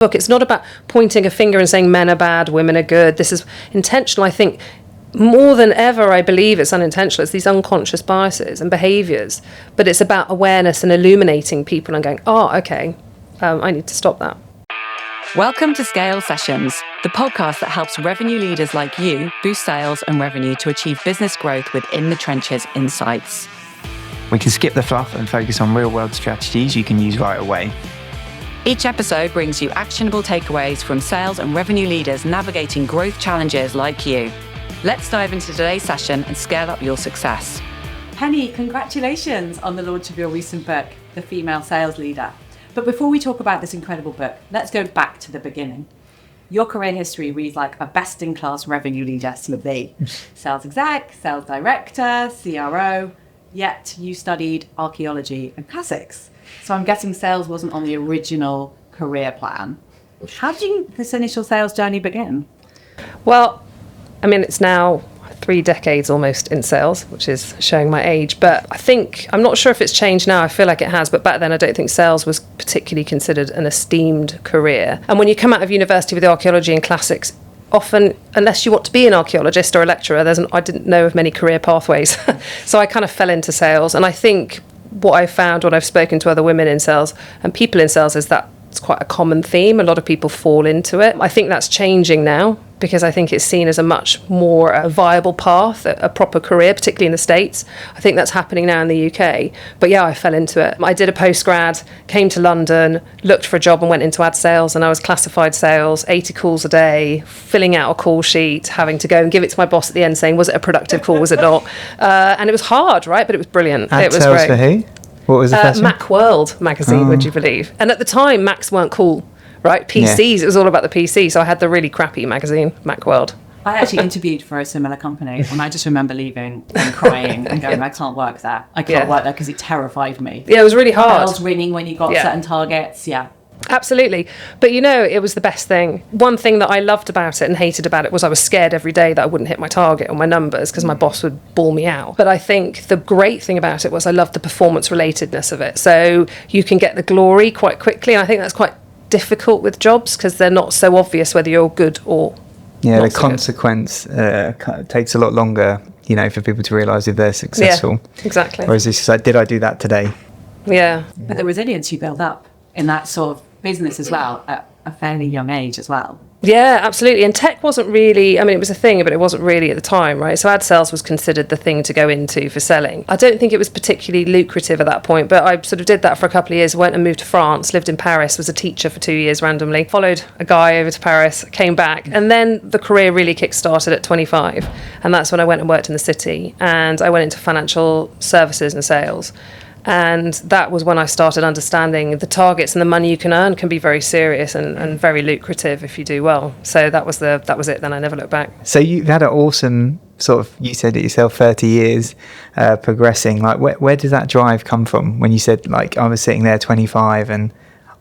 book. It's not about pointing a finger and saying men are bad, women are good. This is intentional. I think more than ever, I believe it's unintentional. It's these unconscious biases and behaviours, but it's about awareness and illuminating people and going, oh, okay, I need to stop that. Welcome to Scale Sessions, the podcast that helps revenue leaders like you boost sales and revenue to achieve business growth with in the trenches insights. We can skip the fluff and focus on real-world strategies you can use right away. Each episode brings you actionable takeaways from sales and revenue leaders navigating growth challenges like you. Let's dive into today's session and scale up your success. Penny, congratulations on the launch of your recent book, The Female Sales Leader. But before we talk about this incredible book, let's go back to the beginning. Your career history reads like a best-in-class revenue leader CV. Sales exec, sales director, CRO, yet you studied archaeology and classics. So I'm guessing sales wasn't on the original career plan. How did this initial sales journey begin? Well, I mean, it's now 3 decades almost in sales, which is showing my age. But I'm not sure if it's changed now. I feel like it has. But back then, I don't think sales was particularly considered an esteemed career. And when you come out of university with archaeology and classics, often, unless you want to be an archaeologist or a lecturer, I didn't know of many career pathways. So I kind of fell into sales. And I think what I found when I've spoken to other women in sales and people in sales is that it's quite a common theme. A lot of people fall into it. I think that's changing now because I think it's seen as a much more viable path, a proper career, particularly in the States. I think that's happening now in the UK. But yeah, I fell into it. I did a postgrad, came to London, looked for a job and went into ad sales, and I was classified sales, 80 calls a day, filling out a call sheet, having to go and give it to my boss at the end saying, was it a productive call, was it not? And it was hard, right? But it was brilliant. Ad it was sales great. For who? What was the question? Macworld magazine, would you believe? And at the time, Macs weren't cool, right? PCs, It was all about the PC. So I had the really crappy magazine, Macworld. I actually interviewed for a similar company, and I just remember leaving and crying and going, I can't work there. I can't work there because it terrified me. Yeah, it was really hard. Bells ringing when you got certain targets, Absolutely. But it was the best thing. One thing that I loved about it and hated about it was I was scared every day that I wouldn't hit my target or my numbers because my boss would bawl me out. But I think the great thing about it was I loved the performance relatedness of it. So you can get the glory quite quickly. And I think that's quite difficult with jobs because they're not so obvious whether you're good or not the so consequence takes a lot longer, for people to realise if they're successful. Yeah, exactly. Whereas it's just like, did I do that today? Yeah. But the resilience you build up in that sort of business as well at a fairly young age as well. Yeah, absolutely. And tech wasn't really, it was a thing, but it wasn't really at the time, right? So ad sales was considered the thing to go into for selling. I don't think it was particularly lucrative at that point, but I sort of did that for a couple of years, went and moved to France, lived in Paris, was a teacher for 2 years randomly, followed a guy over to Paris, came back, and then the career really kick-started at 25. And that's when I went and worked in the city, and I went into financial services and sales. And that was when I started understanding the targets and the money you can earn can be very serious and very lucrative if you do well. So that was it. Then I never looked back. So you've had an awesome sort of, you said it yourself, 30 years progressing. Like where does that drive come from? When you said like I was sitting there 25 and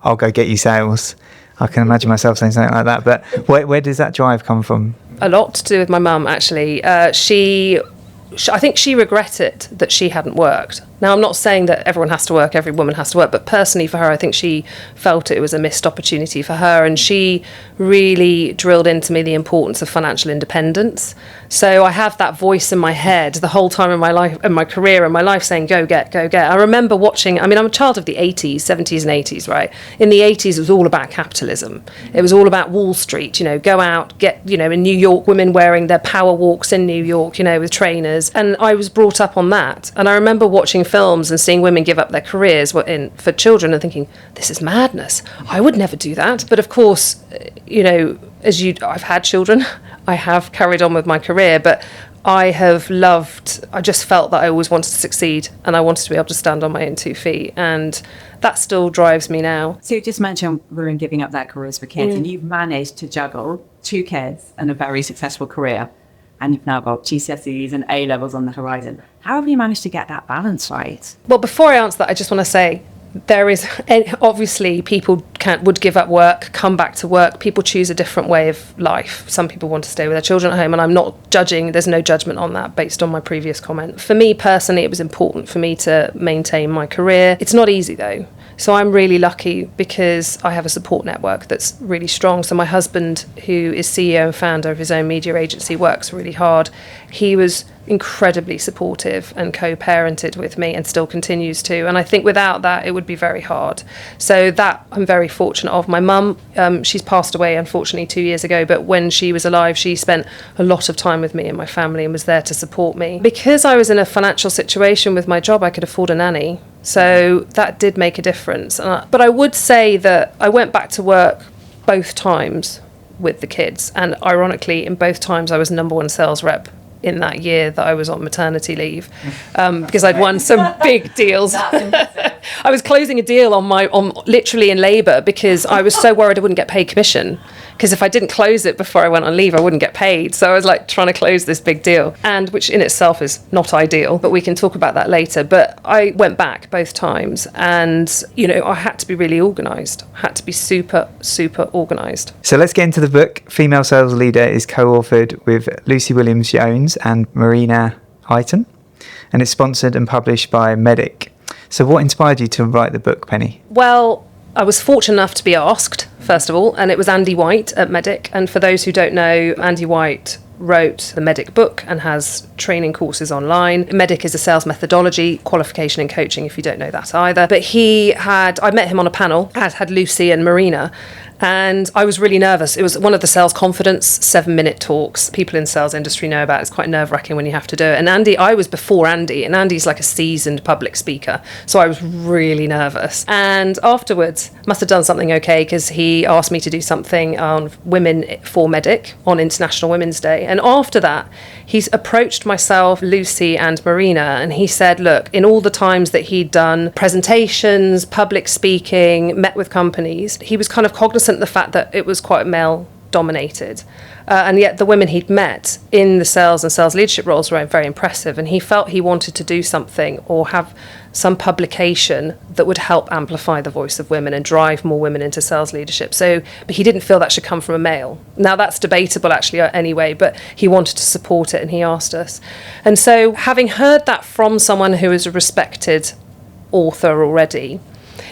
I'll go get you sales. I can imagine myself saying something like that. But where does that drive come from? A lot to do with my mum, actually. I think she regretted that she hadn't worked. Now, I'm not saying that everyone has to work, every woman has to work, but personally for her, I think she felt it was a missed opportunity for her, and she really drilled into me the importance of financial independence. So I have that voice in my head the whole time in my life, in my career, in my life saying, go get. I remember watching, I'm a child of the 80s, 70s and 80s, right? In the 80s, it was all about capitalism. It was all about Wall Street, go out, get, in New York, women wearing their power walks in New York, with trainers. And I was brought up on that. And I remember watching films and seeing women give up their careers for children and thinking, this is madness. I would never do that. But of course, I've had children. I have carried on with my career, but I just felt that I always wanted to succeed and I wanted to be able to stand on my own 2 feet. And that still drives me now. So you just mentioned women giving up their careers for kids, and you've managed to juggle 2 kids and a very successful career. And you've now got GCSEs and A-levels on the horizon. How have you managed to get that balance right? Well, before I answer that, I just want to say there is, obviously, people would give up work, come back to work. People choose a different way of life. Some people want to stay with their children at home, and I'm not judging. There's no judgment on that based on my previous comment. For me personally, it was important for me to maintain my career. It's not easy, though. So I'm really lucky because I have a support network that's really strong. So my husband, who is CEO and founder of his own media agency, works really hard. He was incredibly supportive and co-parented with me and still continues to. And I think without that, it would be very hard. So that I'm very fortunate of. My mum, she's passed away, unfortunately, 2 years ago. But when she was alive, she spent a lot of time with me and my family and was there to support me. Because I was in a financial situation with my job, I could afford a nanny. So that did make a difference. But I would say that I went back to work both times with the kids. And ironically, in both times, I was number one sales rep in that year that I was on maternity leave, because I'd won some big deals. I was closing a deal on literally in labour because I was so worried I wouldn't get paid commission. Because if I didn't close it before I went on leave, I wouldn't get paid. So I was like trying to close this big deal, and which in itself is not ideal, but we can talk about that later. But I went back both times, and I had to be really organised. I had to be super, super organised. So let's get into the book. Female Sales Leader is co-authored with Lucy Williams-Jones and Marina Highton, and it's sponsored and published by Medic. So what inspired you to write the book, Penny? Well, I was fortunate enough to be asked, first of all, and it was Andy White at Medic. And for those who don't know, Andy White wrote the Medic book and has training courses online. Medic is a sales methodology, qualification and coaching, if you don't know that either. But I met him on a panel, as had Lucy and Marina, and I was really nervous. It was one of the sales confidence 7-minute talks people in the sales industry know about. It's quite nerve-wracking when you have to do it. And I was before Andy, and Andy's like a seasoned public speaker, so I was really nervous. And afterwards, must have done something okay, because he asked me to do something on women for Medic on International Women's Day. And after that, he's approached myself, Lucy and Marina, and he said, look, in all the times that he'd done presentations, public speaking, met with companies, he was kind of cognizant of the fact that it was quite male dominated. And yet the women he'd met in the sales and sales leadership roles were very impressive. And he felt he wanted to do something or have some publication that would help amplify the voice of women and drive more women into sales leadership. But he didn't feel that should come from a male. Now that's debatable actually anyway, but he wanted to support it and he asked us. And so having heard that from someone who is a respected author already,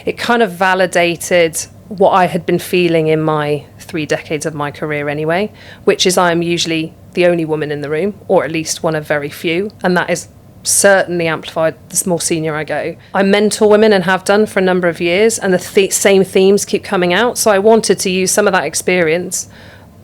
it kind of validated what I had been feeling in my 3 decades of my career anyway, which is I'm usually the only woman in the room, or at least one of very few, and that is certainly amplified the more senior I go. I mentor women and have done for a number of years, and the same themes keep coming out, so I wanted to use some of that experience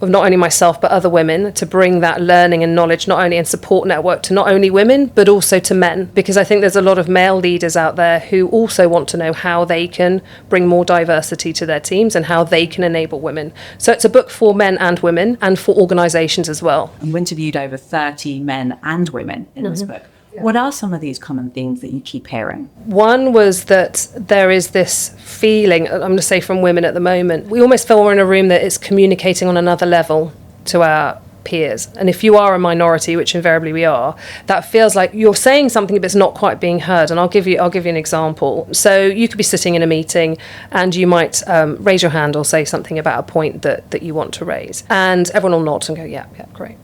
of not only myself but other women to bring that learning and knowledge not only and support network to not only women but also to men, because I think there's a lot of male leaders out there who also want to know how they can bring more diversity to their teams and how they can enable women. So it's a book for men and women and for organisations as well. You interviewed over 30 men and women in this book. What are some of these common themes that you keep hearing? One was that there is this feeling, I'm going to say from women at the moment, we almost feel we're in a room that is communicating on another level to our peers. And if you are a minority, which invariably we are, that feels like you're saying something but it's not quite being heard. And I'll give you an example. So you could be sitting in a meeting and you might raise your hand or say something about a point that you want to raise. And everyone will nod and go, yeah, great.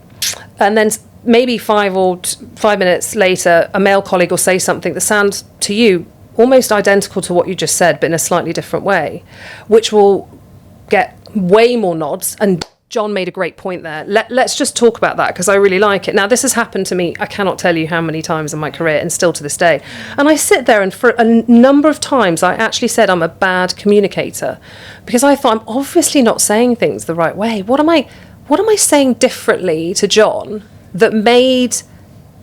And then maybe 5 minutes later, a male colleague will say something that sounds to you almost identical to what you just said, but in a slightly different way, which will get way more nods. And John made a great point there. Let's just talk about that because I really like it. Now, this has happened to me, I cannot tell you how many times in my career and still to this day. And I sit there and for a number of times I actually said I'm a bad communicator because I thought I'm obviously not saying things the right way. What am I saying differently to John that made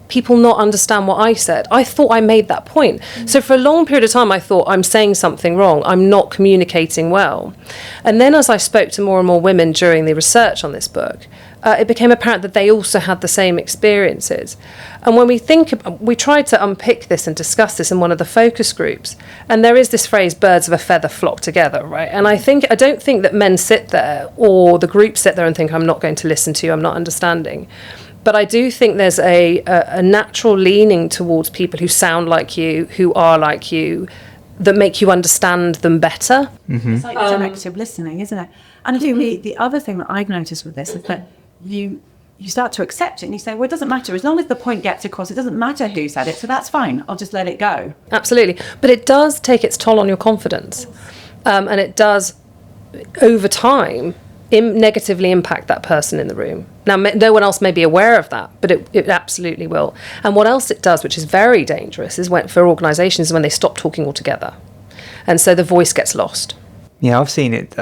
people not understand what I said? I thought I made that point. So for a long period of time, I thought I'm saying something wrong. I'm not communicating well. And then as I spoke to more and more women during the research on this book, it became apparent that they also had the same experiences. And when we tried to unpick this and discuss this in one of the focus groups, and there is this phrase, birds of a feather flock together, right? And I don't think that men sit there or the group sit there and think, I'm not going to listen to you, I'm not understanding. But I do think there's a natural leaning towards people who sound like you, who are like you, that make you understand them better. Mm-hmm. It's like selective listening, isn't it? And I think the other thing that I've noticed with this is that you you start to accept it and you say, well, it doesn't matter. As long as the point gets across, it doesn't matter who said it. So that's fine. I'll just let it go. Absolutely. But it does take its toll on your confidence. And it does, over time, negatively impact that person in the room. Now, no one else may be aware of that, but it absolutely will. And what else it does, which is very dangerous, is for organisations, when they stop talking altogether. And so the voice gets lost. Yeah, I've seen it.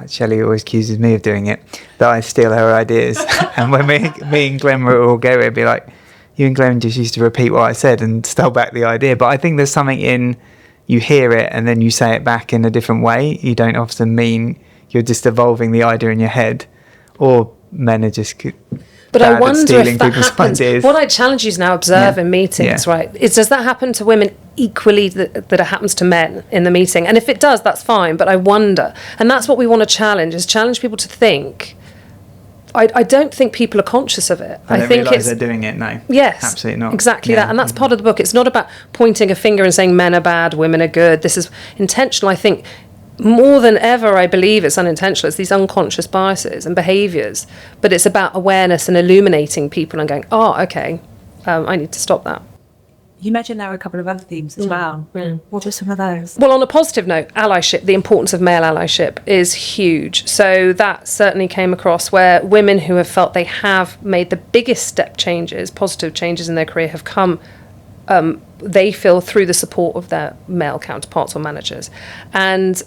Shelley always accuses me of doing it, that I steal her ideas. And when me and Glenn would all go, it'd be like, you and Glenn just used to repeat what I said and steal back the idea. But I think there's something in, you hear it and then you say it back in a different way. You don't often mean you're just evolving the idea in your head, or men are just but I wonder stealing if that people's happens. ideas. What I challenge you to now observe in meetings, right, is does that happen to women equally that it happens to men in the meeting? And if it does, that's fine, but I wonder. And that's what we want to challenge, is challenge people to think. I don't think people are conscious of it. I think realise they're doing it, no. Yes, absolutely not. Exactly that. And that's part of the book. It's not about pointing a finger and saying men are bad, women are good. This is intentional. I think more than ever, I believe it's unintentional. It's these unconscious biases and behaviours. But it's about awareness and illuminating people and going, oh, okay, I need to stop that. You mentioned there were a couple of other themes as well. What are some of those? Well, on a positive note, allyship, the importance of male allyship is huge. So that certainly came across where women who have felt they have made the biggest step changes, positive changes in their career, have come, they feel, through the support of their male counterparts or managers. And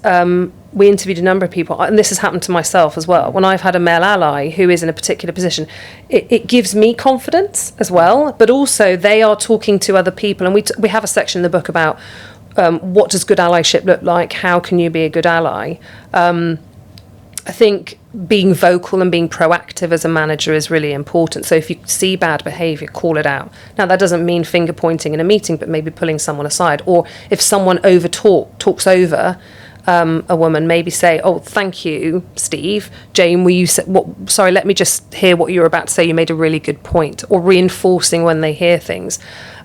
we interviewed a number of people, and this has happened to myself as well. When I've had a male ally who is in a particular position, it gives me confidence as well, but also they are talking to other people. And we have a section in the book about what does good allyship look like? How can you be a good ally? I think being vocal and being proactive as a manager is really important. So if you see bad behaviour, call it out. Now, that doesn't mean finger pointing in a meeting, but maybe pulling someone aside. Or if someone talks over a woman, maybe say, oh, thank you, Steve. Jane, will you say, sorry, let me just hear what you were about to say. You made a really good point. Or reinforcing when they hear things.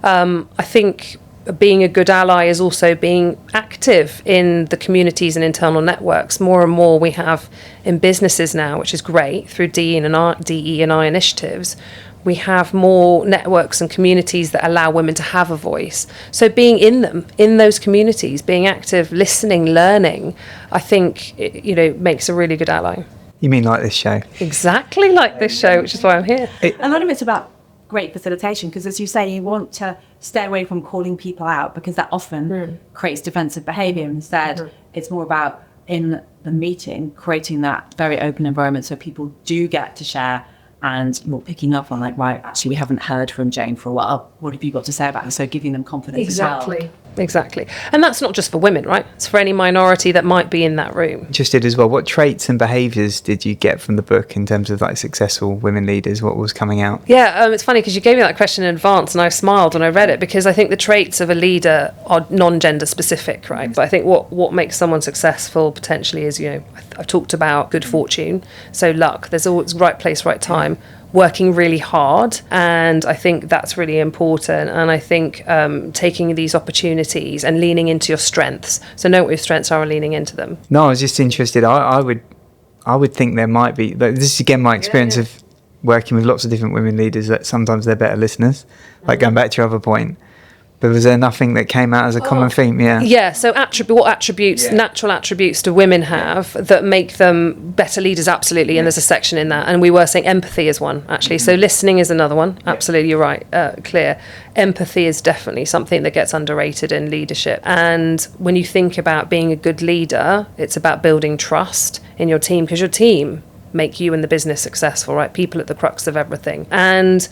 I think being a good ally is also being active in the communities and internal networks. More and more we have in businesses now, which is great, through DE&I initiatives. We have more networks and communities that allow women to have a voice. So being in them, in those communities, being active, listening, learning, I think, makes a really good ally. You mean like this show? Exactly like this show, which is why I'm here. A lot of it's about great facilitation, because as you say, you want to stay away from calling people out, because that often creates defensive behaviour. Instead, it's more about, in the meeting, creating that very open environment so people do get to share, and you're picking up on, like, right, actually, we haven't heard from Jane for a while. What have you got to say about her? So giving them confidence as well. Exactly. And that's not just for women, right? It's for any minority that might be in that room. Interested as well, what traits and behaviours did you get from the book in terms of like successful women leaders? What was coming out? Yeah, it's funny because you gave me that question in advance and I smiled when I read it, because I think the traits of a leader are non-gender specific, right? But I think what makes someone successful potentially is, I've talked about good fortune, so luck. There's always right place, right time. Working really hard, and I think that's really important. And I think taking these opportunities and leaning into your strengths. So know what your strengths are and leaning into them. No, I was just interested. I would think there might be, but this is again my experience of working with lots of different women leaders, that sometimes they're better listeners. Like going back to your other point. But was there nothing that came out as a common theme? Yeah. So what attributes, natural attributes do women have that make them better leaders? Absolutely. And there's a section in that. And we were saying empathy is one, actually. So listening is another one. Absolutely, you're right. Clear. Empathy is definitely something that gets underrated in leadership. And when you think about being a good leader, it's about building trust in your team, because your team make you and the business successful, right? People at the crux of everything. And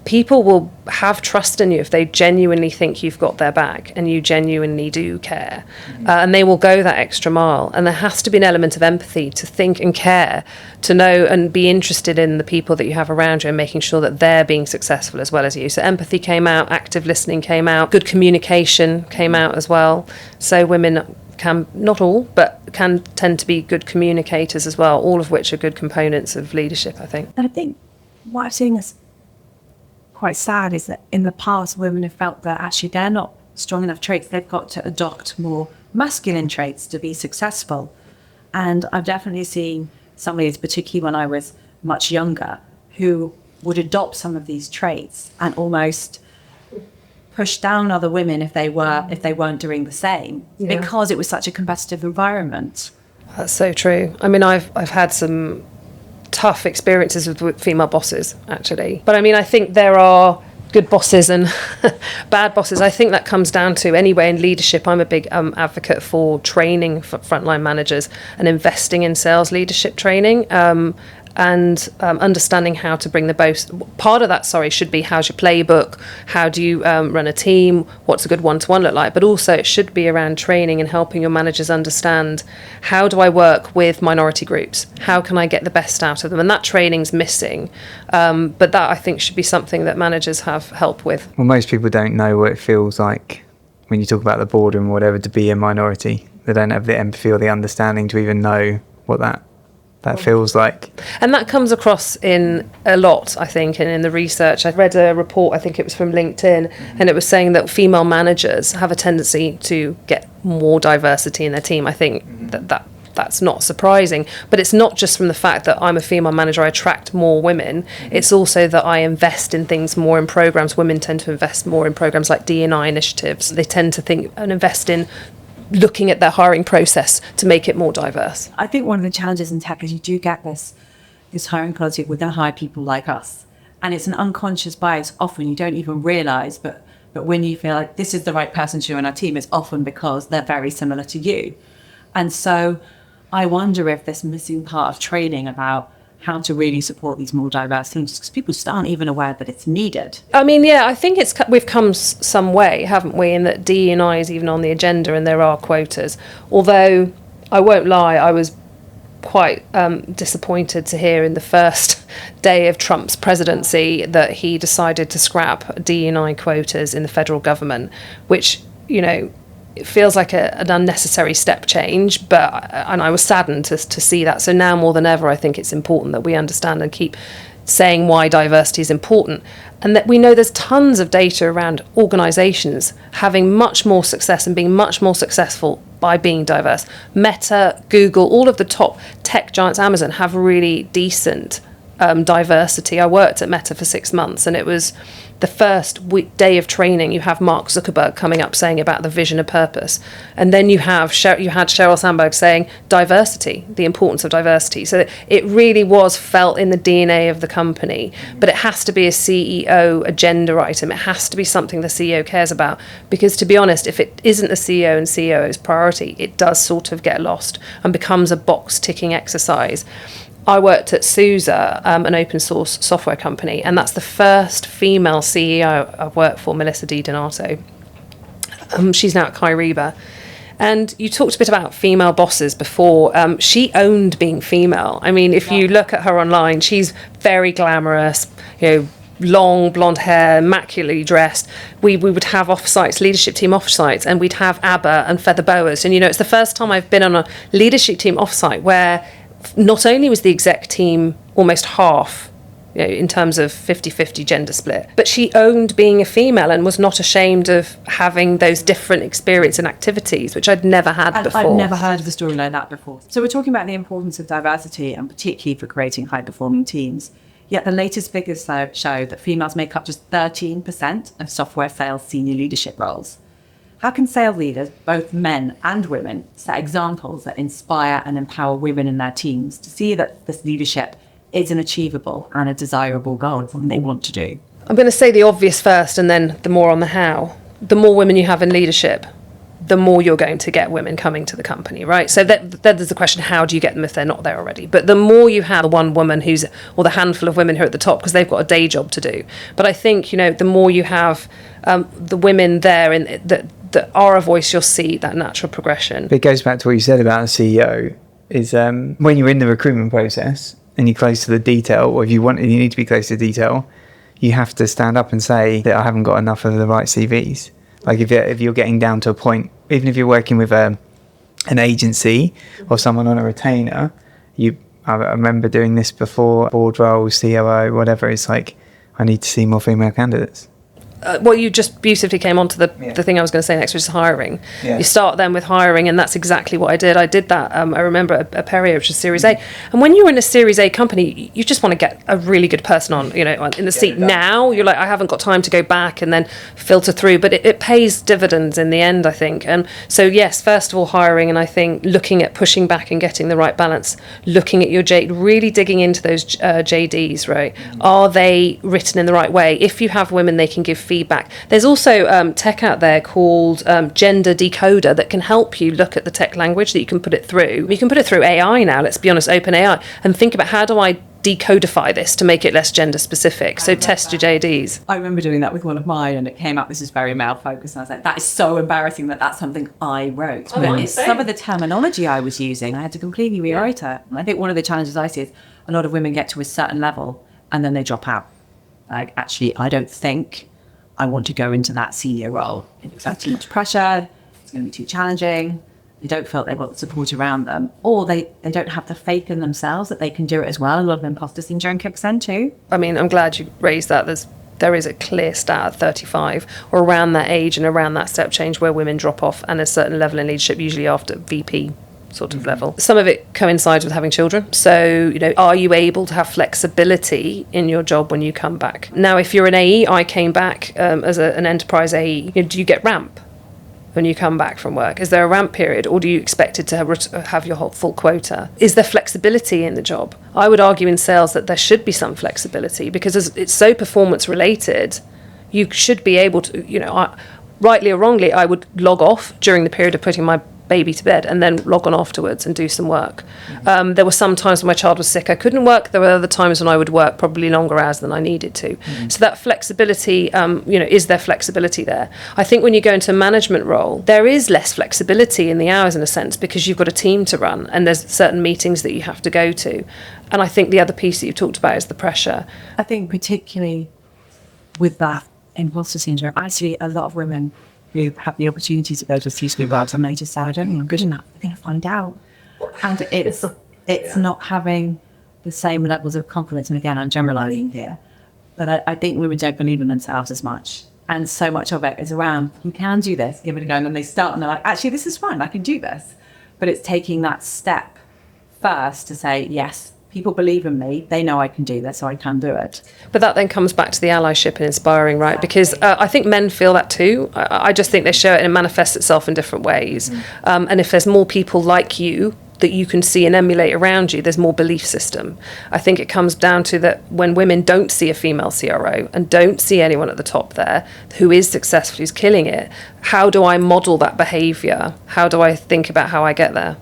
people will have trust in you if they genuinely think you've got their back and you genuinely do care. And they will go that extra mile. And there has to be an element of empathy to think and care, to know and be interested in the people that you have around you and making sure that they're being successful as well as you. So empathy came out, active listening came out, good communication came out as well. So women can, not all, but can tend to be good communicators as well, all of which are good components of leadership, I think. And I think what I've seen is quite sad is that in the past, women have felt that actually they're not strong enough traits. They've got to adopt more masculine traits to be successful. And I've definitely seen some leaders, particularly when I was much younger, who would adopt some of these traits and almost push down other women if they weren't doing the same, because it was such a competitive environment. That's so true. I mean, I've had some tough experiences with female bosses, actually. But I mean, I think there are good bosses and bad bosses. I think that comes down to, anyway, in leadership, I'm a big advocate for training for frontline managers and investing in sales leadership training. And understanding how to bring the both. Part of that, should be how's your playbook, how do you run a team, what's a good one-to-one look like, but also it should be around training and helping your managers understand, how do I work with minority groups, how can I get the best out of them, and that training's missing, but that I think should be something that managers have help with. Well, most people don't know what it feels like when you talk about the boardroom or whatever to be a minority. They don't have the empathy or the understanding to even know what that feels like. And that comes across in a lot, I think, and in the research. I read a report, I think it was from LinkedIn, and it was saying that female managers have a tendency to get more diversity in their team. I think that's not surprising, but it's not just from the fact that I'm a female manager, I attract more women. It's also that I invest in things more in programs. Women tend to invest more in programs like D&I initiatives. They tend to think and invest in looking at their hiring process to make it more diverse. I think one of the challenges in tech is you do get this hiring culture with the hire people like us. And it's an unconscious bias. Often you don't even realise, but when you feel like this is the right person to join our team, it's often because they're very similar to you. And so I wonder if this missing part of training about how to really support these more diverse teams, because people just aren't even aware that it's needed. I mean, yeah, I think we've come some way, haven't we, in that D&I is even on the agenda and there are quotas. Although, I won't lie, I was quite disappointed to hear in the first day of Trump's presidency that he decided to scrap D&I quotas in the federal government, which, it feels like an unnecessary step change, and I was saddened to see that. So now more than ever, I think it's important that we understand and keep saying why diversity is important, and that we know there's tons of data around organisations having much more success and being much more successful by being diverse. Meta, Google, all of the top tech giants, Amazon, have really decent diversity. I worked at Meta for 6 months, and it was the first day of training. You have Mark Zuckerberg coming up saying about the vision and purpose, and then you had Sheryl Sandberg saying diversity, the importance of diversity. So it really was felt in the DNA of the company. But it has to be a CEO agenda item. It has to be something the CEO cares about, because to be honest, if it isn't the CEO and CEO's priority, it does sort of get lost and becomes a box ticking exercise. I worked at SUSE, an open source software company, and that's the first female CEO I've worked for, Melissa DiDonato. She's now at Kyriba. And you talked a bit about female bosses before. She owned being female. I mean, if you look at her online, she's very glamorous, long blonde hair, immaculately dressed. We would have offsites, leadership team offsites, and we'd have ABBA and feather boas. And, it's the first time I've been on a leadership team offsite where not only was the exec team almost half, in terms of 50-50 gender split, but she owned being a female and was not ashamed of having those different experience and activities, which I'd never had before. I've never heard of a story like that before. So we're talking about the importance of diversity, and particularly for creating high-performing teams. Yet the latest figures show that females make up just 13% of software sales senior leadership roles. How can sales leaders, both men and women, set examples that inspire and empower women in their teams to see that this leadership is an achievable and a desirable goal and something they want to do? I'm going to say the obvious first and then the more on the how. The more women you have in leadership, the more you're going to get women coming to the company, right? So that there's the question, how do you get them if they're not there already? But the more you have the one woman or the handful of women who are at the top, because they've got a day job to do. But I think, the more you have the women there that are a voice, you'll see that natural progression. But it goes back to what you said about a CEO, is when you're in the recruitment process and you're close to the detail, or if you need to be close to detail, you have to stand up and say that I haven't got enough of the right CVs. Like if you're getting down to a point, even if you're working with an agency or someone on a retainer, I remember doing this before, board roles, COO, whatever, it's like, I need to see more female candidates. well, you just beautifully came on to the thing I was going to say next, which is hiring. Yeah. You start then with hiring, and that's exactly what I did. I did that. I remember a Perrier, which is Series A. And when you're in a Series A company, you just want to get a really good person on, in the seat now. You're like, I haven't got time to go back and then filter through, but it pays dividends in the end, I think. And so, yes, first of all, hiring, and I think looking at pushing back and getting the right balance, looking at your really digging into those JDs, right? Are they written in the right way? If you have women, they can give feedback. There's also tech out there called Gender Decoder that can help you look at the tech language that you can put it through. You can put it through AI now, let's be honest, open AI, and think about how do I decodify this to make it less gender specific. So test your JDs. I remember doing that with one of mine, and it came up, this is very male focused, and I was like, that is so embarrassing that that's something I wrote. But it's some of the terminology I was using, I had to completely rewrite it. And I think one of the challenges I see is a lot of women get to a certain level and then they drop out. Like, actually, I don't think I want to go into that senior role. It's too much pressure, it's going to be too challenging. They don't feel they've got the support around them, or they don't have the faith in themselves that they can do it as well. A lot of imposter syndrome kicks in too. I mean, I'm glad you raised that. There is a clear stat at 35 or around that age and around that step change where women drop off, and a certain level in leadership, usually after VP sort of level. Some of it coincides with having children. So, are you able to have flexibility in your job when you come back? Now, if you're an AE, I came back as an enterprise AE. Do you get ramp when you come back from work? Is there a ramp period, or do you expect it to have your whole full quota? Is there flexibility in the job? I would argue in sales that there should be some flexibility, because it's so performance related. You should be able to, rightly or wrongly, I would log off during the period of putting my baby to bed and then log on afterwards and do some work. There were some times when my child was sick, I couldn't work. There were other times when I would work probably longer hours than I needed to. So that flexibility, is there flexibility there? I think when you go into a management role, there is less flexibility in the hours in a sense, because you've got a team to run and there's certain meetings that you have to go to. And I think the other piece that you've talked about is the pressure. I think particularly with that imposter syndrome, actually a lot of women who have the opportunity to go to C-suite roles, and they just say, I don't think I'm good enough. I'm going to find out. And it's not having the same levels of confidence. And again, I'm generalising here. But I think women don't believe in themselves as much. And so much of it is around, you can do this, give it a go. And then they start and they're like, actually, this is fine. I can do this. But it's taking that step first to say, yes, people believe in me. They know I can do this, so I can do it. But that then comes back to the allyship and inspiring, right? Because I think men feel that too. I just think they show it and it manifests itself in different ways. And if there's more people like you that you can see and emulate around you, there's more belief system. I think it comes down to that when women don't see a female CRO and don't see anyone at the top there who is successful, who's killing it, how do I model that behaviour? How do I think about how I get there?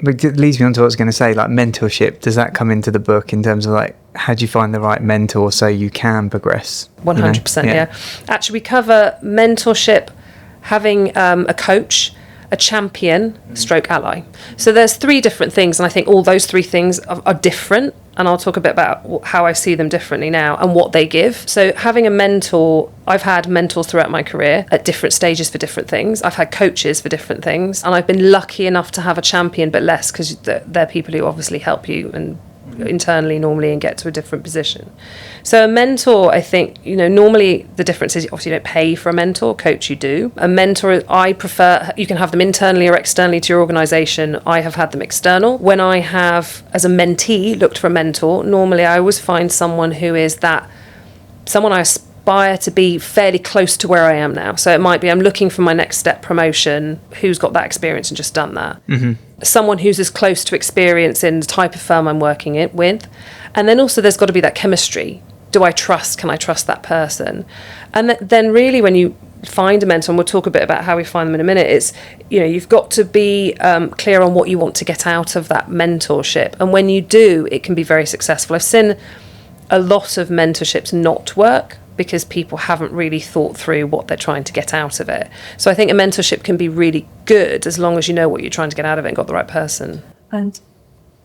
But it leads me on to what I was going to say, like mentorship. Does that come into the book in terms of like, how do you find the right mentor so you can progress? 100%, yeah. Actually, we cover mentorship, having a coach, a champion, stroke ally. So there's three different things, and I think all those three things are different, and I'll talk a bit about how I see them differently now and what they give. So having a mentor, I've had mentors throughout my career at different stages for different things. I've had coaches for different things, and I've been lucky enough to have a champion, but less, because they're people who obviously help you and internally normally and get to a different position. So a mentor, I think, normally the difference is obviously you don't pay for a mentor. Coach, you do. A mentor, I prefer, you can have them internally or externally to your organisation. I have had them external. When I have, as a mentee, looked for a mentor, normally I always find someone who is someone I aspire to be fairly close to where I am now. So it might be I'm looking for my next step promotion, who's got that experience and just done that. Someone who's as close to experience in the type of firm I'm working with. And then also there's got to be that chemistry. Can I trust that person? And then really when you find a mentor, and we'll talk a bit about how we find them in a minute, it's, you've got to be clear on what you want to get out of that mentorship. And when you do, it can be very successful. I've seen a lot of mentorships not work because people haven't really thought through what they're trying to get out of it. So I think a mentorship can be really good as long as you know what you're trying to get out of it and got the right person. And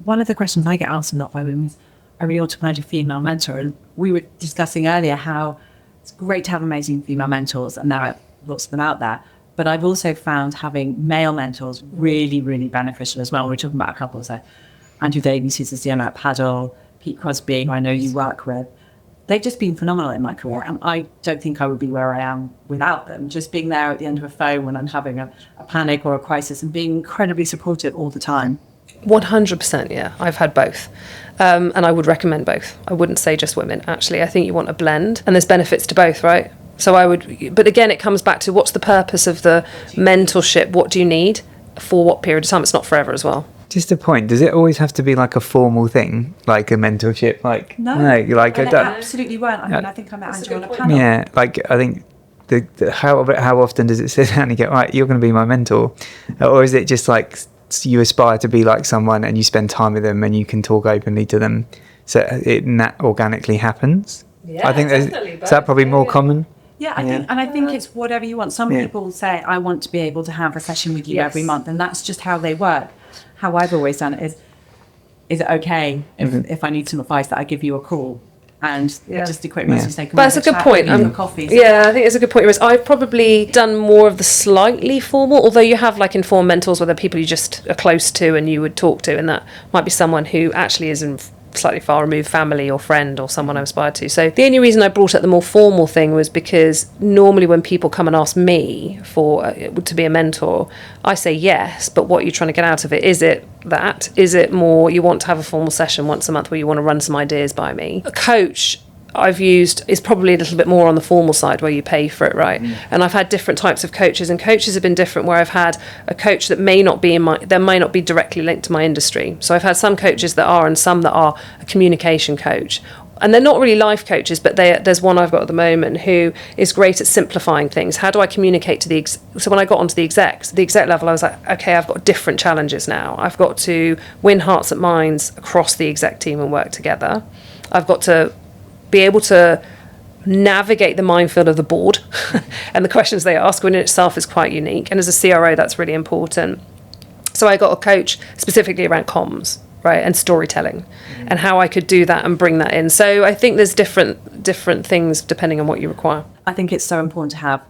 one of the questions I get asked a lot by women is, I really want to find a female mentor. And we were discussing earlier how it's great to have amazing female mentors, and there are lots of them out there. But I've also found having male mentors really, really beneficial as well. We're talking about a couple, so Andrew Davies, who's the CMO at Paddle, Pete Crosby, who I know you work with. they've just been phenomenal in my career. And I don't think I would be where I am without them. Just being there at the end of a phone when I'm having a panic or a crisis and being incredibly supportive all the time. 100%, yeah. I've had both. And I would recommend both. I wouldn't say just women, actually. I think you want a blend. And there's benefits to both, right? So I would, but again, it comes back to what's the purpose of the mentorship? What do you need for what period of time? It's not forever as well. Just a point. Does it always have to be like a formal thing, like a mentorship? Like no, like and I it don't. absolutely weren't. I mean, I think I met Andrew on a panel. Yeah, like I think how often does it sit down and you go, right, you're going to be my mentor, or is it just like you aspire to be like someone and you spend time with them and you can talk openly to them, so it organically happens? Yeah, I think is that probably more common? Yeah, I think it's whatever you want. Some people say, I want to be able to have a session with you every month, and that's just how they work. How I've always done it is it okay if I need some advice that I give you a call and just a quick message say, but that's a good point. Coffee. Yeah, I think it's a good point. Whereas I've probably done more of the slightly formal, although you have like informed mentors where they're people you just are close to and you would talk to, and that might be someone who actually is in slightly far removed family or friend or someone I aspired to. So the only reason I brought up the more formal thing was because normally when people come and ask me for to be a mentor, I say yes, but what you're trying to get out of it, is it that? Is it more you want to have a formal session once a month where you want to run some ideas by me? A coach I've used is probably a little bit more on the formal side where you pay for it, right? And I've had different types of coaches, and coaches have been different, where I've had a coach that may not be directly linked to my industry. So I've had some coaches that are, and some that are a communication coach. And they're not really life coaches, but there's one I've got at the moment who is great at simplifying things. How do I communicate to so when I got onto the exec level, I was like, okay, I've got different challenges now. I've got to win hearts and minds across the exec team and work together. I've got to be able to navigate the minefield of the board and the questions they ask, when in itself is quite unique. And as a CRO, that's really important. So I got a coach specifically around comms, right, and storytelling, and how I could do that and bring that in. So I think there's different things depending on what you require. I think it's so important to have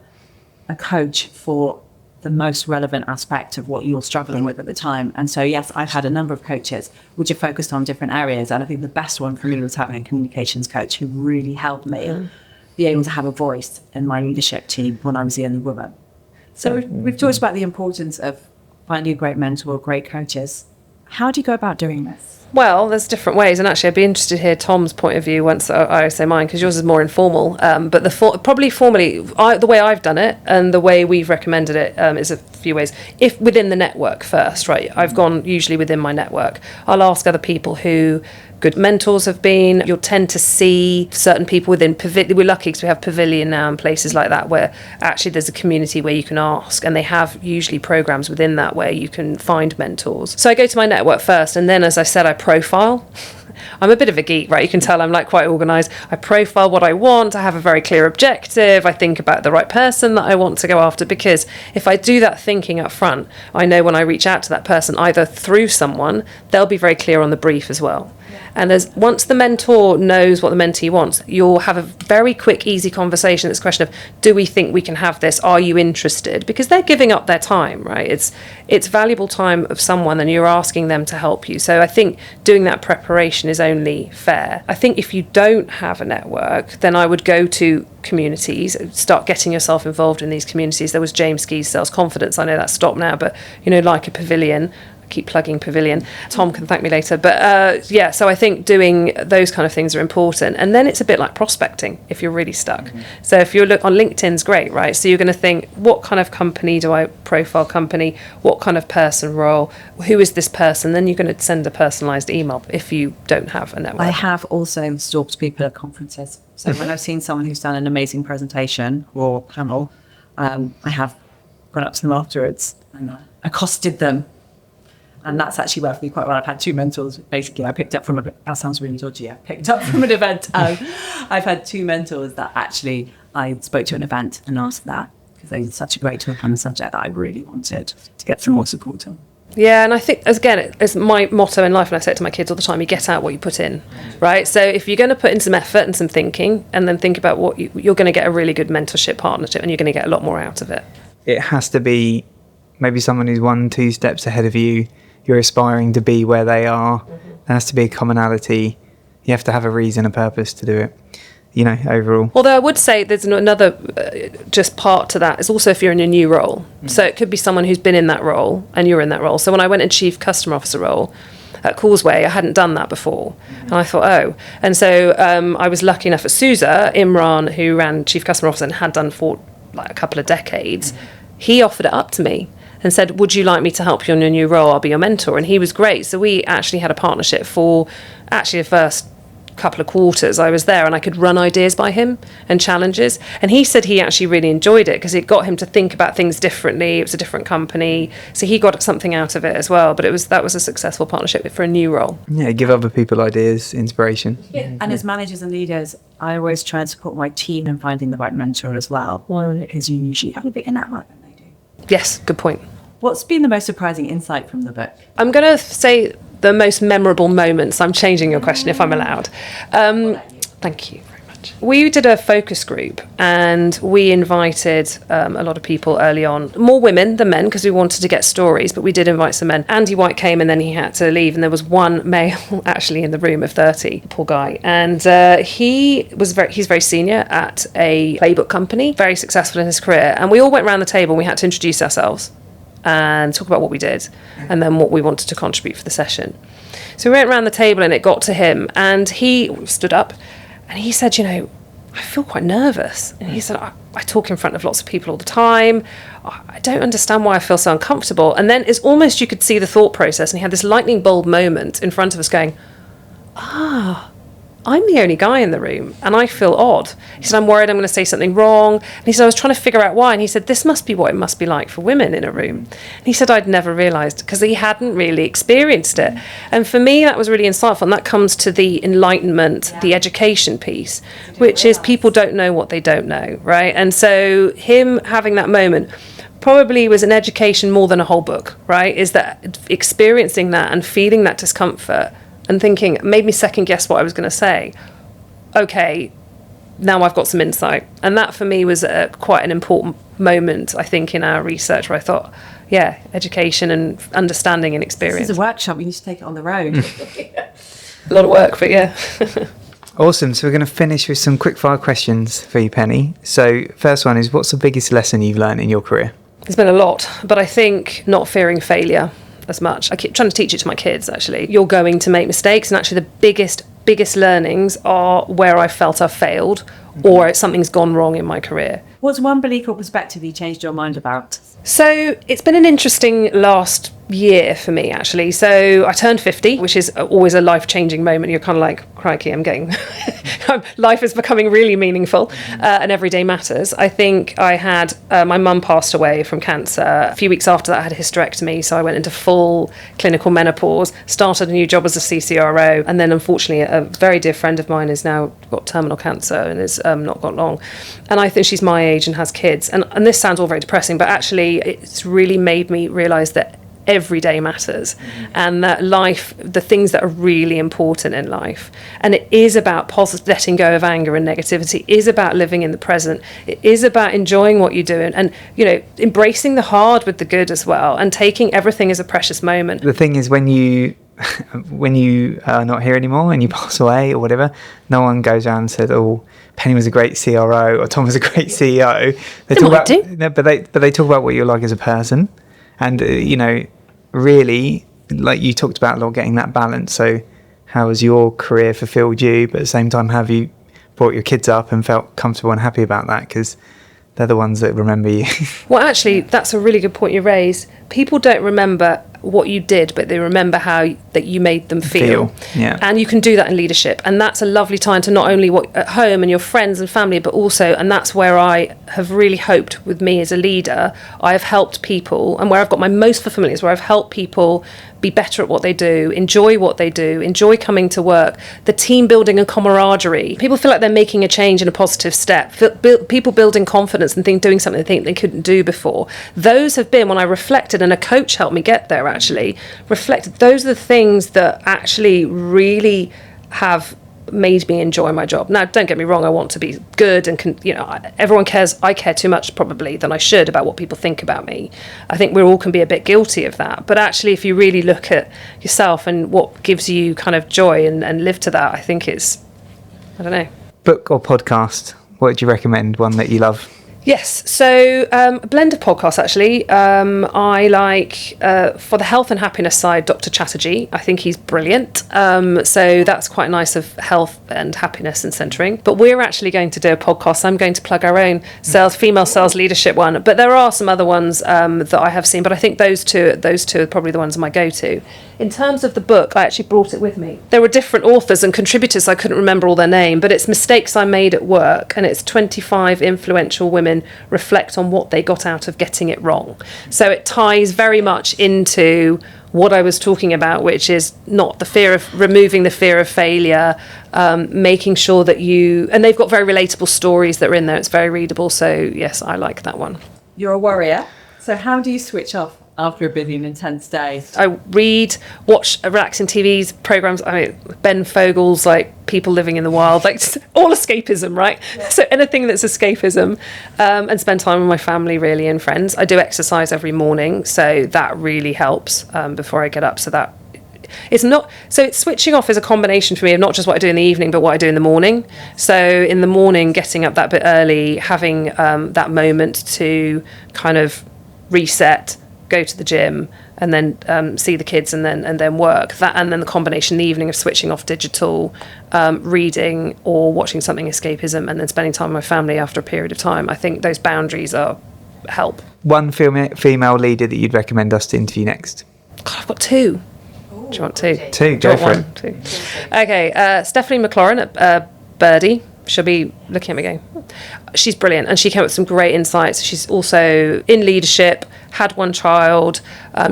a coach for the most relevant aspect of what you're struggling with at the time. And so, yes, I've had a number of coaches which are focused on different areas. And I think the best one for me was having a communications coach who really helped me be able to have a voice in my leadership team when I was the only woman. So we've talked about the importance of finding a great mentor, great coaches. How do you go about doing this? Well, there's different ways, and actually I'd be interested to hear Tom's point of view once I say mine, because yours is more informal. But probably formally, the way I've done it and the way we've recommended it is a few ways. If within the network first, right? I've gone usually within my network. I'll ask other people who good mentors have been. You'll tend to see certain people within Pavilion. We're lucky because we have Pavilion now and places like that where actually there's a community where you can ask, and they have usually programs within that where you can find mentors. So I go to my network first, and then, as I said, I profile. I'm a bit of a geek, right? You can tell I'm like quite organised. I profile what I want. I have a very clear objective. I think about the right person that I want to go after, because if I do that thinking up front, I know when I reach out to that person, either through someone, they'll be very clear on the brief as well. And once the mentor knows what the mentee wants, you'll have a very quick, easy conversation. It's a question of, do we think we can have this? Are you interested? Because they're giving up their time, right? It's valuable time of someone, and you're asking them to help you. So I think doing that preparation is only fair. I think if you don't have a network, then I would go to communities, start getting yourself involved in these communities. There was James Ski's Sales Confidence. I know that's stopped now, but like a Pavilion. Keep plugging Pavilion. Tom can thank me later. But so I think doing those kind of things are important. And then it's a bit like prospecting if you're really stuck. So if you look on LinkedIn's great, right? So you're going to think, what kind of company do I profile company? What kind of person role? Who is this person? Then you're going to send a personalised email if you don't have a network. I have also stalked people at conferences. So when I've seen someone who's done an amazing presentation or panel, I have gone up to them afterwards and accosted them. And that's actually worked for me quite well. I've had two mentors. Basically, I picked up from that sounds really dodgy. I picked up from an event. I've had two mentors that actually I spoke to an event and asked that, because they were such a great talk on the subject that I really wanted to get some more support on. Yeah, and I think, again, it's my motto in life, and I say it to my kids all the time, you get out what you put in, right? So if you're going to put in some effort and some thinking, and then think about what you're going to get a really good mentorship partnership, and you're going to get a lot more out of it. It has to be maybe someone who's 1-2 steps ahead of you. You're aspiring to be where they are. There has to be a commonality. You have to have a reason, a purpose to do it. you know, overall? Although I would say there's another just part to that is also if you're in a new role. So it could be someone who's been in that role and you're in that role. So when I went in Chief Customer Officer role at Causeway, I hadn't done that before. And I thought, oh. And so I was lucky enough at SUSE, Imran, who ran Chief Customer Officer and had done for like a couple of decades, he offered it up to me and said, would you like me to help you on your new role? I'll be your mentor. And he was great. So we actually had a partnership for actually the first couple of quarters I was there, and I could run ideas by him and challenges. And he said he actually really enjoyed it because it got him to think about things differently. It was a different company. So he got something out of it as well. But that was a successful partnership for a new role. Yeah, give other people ideas, inspiration. Yeah. And as managers and leaders, I always try and support my team in finding the right mentor as well. Because you usually have a bigger network than they do. Yes, good point. What's been the most surprising insight from the book? I'm going to say the most memorable moments. I'm changing your question if I'm allowed. Thank you very much. We did a focus group and we invited a lot of people early on, more women than men because we wanted to get stories, but we did invite some men. Andy White came and then he had to leave, and there was one male actually in the room of 30, poor guy. And he's very senior at a playbook company, very successful in his career. And we all went around the table and we had to introduce ourselves and talk about what we did and then what we wanted to contribute for the session. So we went around the table and it got to him and he stood up and he said, you know, I feel quite nervous. And he said, I talk in front of lots of people all the time. I don't understand why I feel so uncomfortable. And then it's almost you could see the thought process, and he had this lightning bulb moment in front of us going, I'm the only guy in the room and I feel odd. He said, I'm worried I'm going to say something wrong. And he said, I was trying to figure out why. And he said, this must be what it must be like for women in a room. And he said, I'd never realised because he hadn't really experienced it. And for me, that was really insightful. And that comes to the enlightenment, the education piece, which is people don't know what they don't know, right? And so him having that moment probably was an education more than a whole book, right? Is that experiencing that and feeling that discomfort and thinking, made me second guess what I was going to say. Okay, now I've got some insight. And that for me was quite an important moment, I think, in our research where I thought, yeah, education and understanding and experience. This is a workshop, you need to take it on the road. A lot of work, but yeah. Awesome. So we're going to finish with some quick fire questions for you, Penny. So first one is, what's the biggest lesson you've learned in your career? There's been a lot, but I think not fearing failure as much. I keep trying to teach it to my kids, actually. You're going to make mistakes, and actually the biggest learnings are where I felt I've failed or something's gone wrong in my career. What's one belief or perspective you changed your mind about? So it's been an interesting last year for me, actually. So I turned 50, which is always a life-changing moment. You're kind of like, crikey, I'm getting... life is becoming really meaningful and every day matters. I think I had... my mum passed away from cancer. A few weeks after that, I had a hysterectomy, so I went into full clinical menopause, started a new job as a CCRO, and then unfortunately a very dear friend of mine has now got terminal cancer and has not got long. And I think she's my age and has kids. And this sounds all very depressing, but actually it's really made me realise that every day matters and that life, the things that are really important in life, and it is about letting go of anger and negativity, it is about living in the present, it is about enjoying what you're doing and, you know, embracing the hard with the good as well and taking everything as a precious moment. The thing is, when you are not here anymore and you pass away or whatever, no one goes around and said, oh, Penny was a great CRO or Tom was a great CEO. They talk about, no, but they talk about what you're like as a person. And, you know, really, like you talked about a lot, getting that balance. So how has your career fulfilled you? But at the same time, have you brought your kids up and felt comfortable and happy about that? Because they're the ones that remember you. Well, actually, that's a really good point you raised. People don't remember what you did, but they remember how that you made them feel. Yeah. And you can do that in leadership. And that's a lovely time to not only at home and your friends and family, but also, and that's where I have really hoped with me as a leader, I have helped people, and where I've got my most fulfillment is where I've helped people be better at what they do, enjoy what they do, enjoy coming to work, the team building and camaraderie. People feel like they're making a change in a positive step. People building confidence and doing something they think they couldn't do before. Those have been, when I reflected, and a coach helped me get there actually, reflected, those are the things that actually really have made me enjoy my job. Now, don't get me wrong, I want to be good and everyone cares. I care too much probably than I should about what people think about me. I think we all can be a bit guilty of that, but actually if you really look at yourself and what gives you kind of joy and live to that, I think it's, I don't know. Book or podcast? What would you recommend? One that you love? Yes, so a blend of podcasts actually. I like, for the health and happiness side, Dr. Chatterjee. I think he's brilliant. So that's quite nice of health and happiness and centering. But we're actually going to do a podcast. I'm going to plug our own female sales leadership one. But there are some other ones that I have seen. But I think those two are probably the ones my go-to. In terms of the book, I actually brought it with me. There were different authors and contributors. I couldn't remember all their name, but it's Mistakes I Made at Work, and it's 25 influential women reflect on what they got out of getting it wrong. So it ties very much into what I was talking about, which is not the fear of removing the fear of failure, making sure that and they've got very relatable stories that are in there. It's very readable. So yes, I like that one. You're a warrior. So how do you switch off after a busy and intense day? I read, watch relaxing TV programs. I mean, Ben Fogle's like People Living in the Wild, like all escapism, right? Yeah. So anything that's escapism, and spend time with my family really and friends. I do exercise every morning, so that really helps before I get up. So that it's switching off is a combination for me of not just what I do in the evening, but what I do in the morning. So in the morning, getting up that bit early, having that moment to kind of reset, go to the gym, and then see the kids, and then work. That, and then the combination in the evening of switching off digital, reading or watching something escapism, and then spending time with my family after a period of time. I think those boundaries help. One female leader that you'd recommend us to interview next? God, I've got two. Do you want two? Two, go for it. Two. Okay, Stephanie McLaurin at Birdie. She'll be looking at me going, she's brilliant, and she came up with some great insights. She's also in leadership, had one child,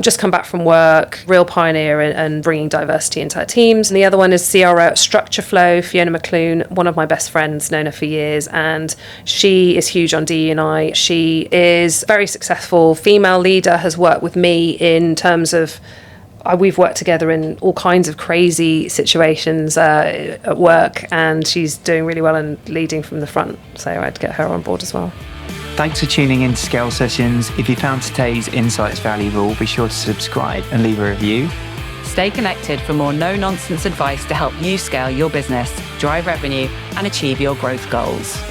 just come back from work, real pioneer in bringing diversity into her teams. And the other one is CRO at Structure Flow, Fiona McClune, one of my best friends, known her for years, and she is huge on DE&I. She is very successful female leader, has worked with me in terms of we've worked together in all kinds of crazy situations at work, and she's doing really well and leading from the front. So I had to get her on board as well. Thanks for tuning in to Scale Sessions. If you found today's insights valuable, be sure to subscribe and leave a review. Stay connected for more no-nonsense advice to help you scale your business, drive revenue, and achieve your growth goals.